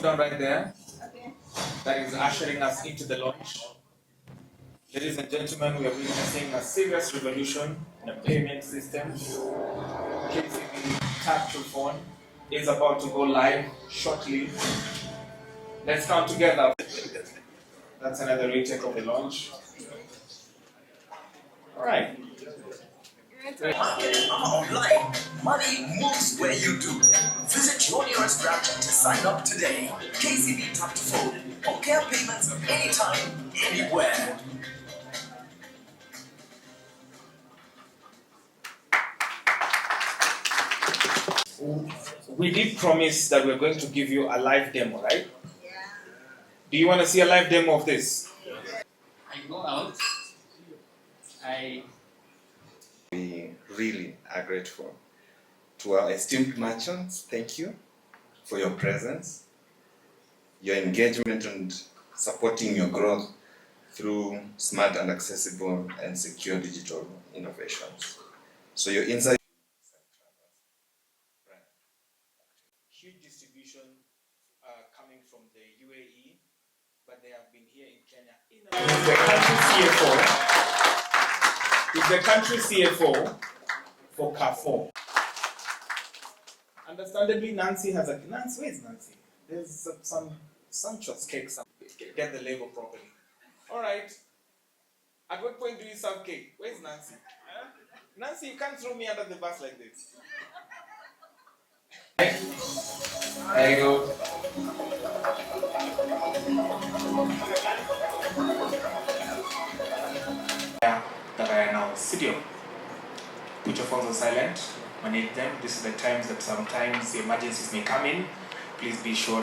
Down right there. That is ushering us into the launch. Ladies and gentlemen, we are witnessing a serious revolution in the payment system. KCB Tap to Phone is about to go live shortly. Let's count together. That's another retake of the launch. All right. Marketing online. Money moves where you do. Visit your nearest branch to sign up today. KCB Tap to Phone. Okay payments anytime, anywhere. We did promise that we're going to give you a live demo, right? Yeah. Do you want to see a live demo of this? I go out. We really are grateful to our esteemed merchants. Thank you for your presence, your engagement, and supporting your growth through smart and accessible and secure digital innovations. So your insight. Huge distribution coming from the UAE, but they have been here in Kenya. Is the country CFO for Carrefour. Understandably, Nancy has a Nancy. Where's Nancy? There's some sumptuous cake. Get the label properly. All right. At what point do you serve cake? Where's Nancy? Nancy, you can't throw me under the bus like this. There you go. Yeah, that I announce. Studio. Put your phones on silent. Manage them. This is the times that sometimes emergencies may come in. Please be sure.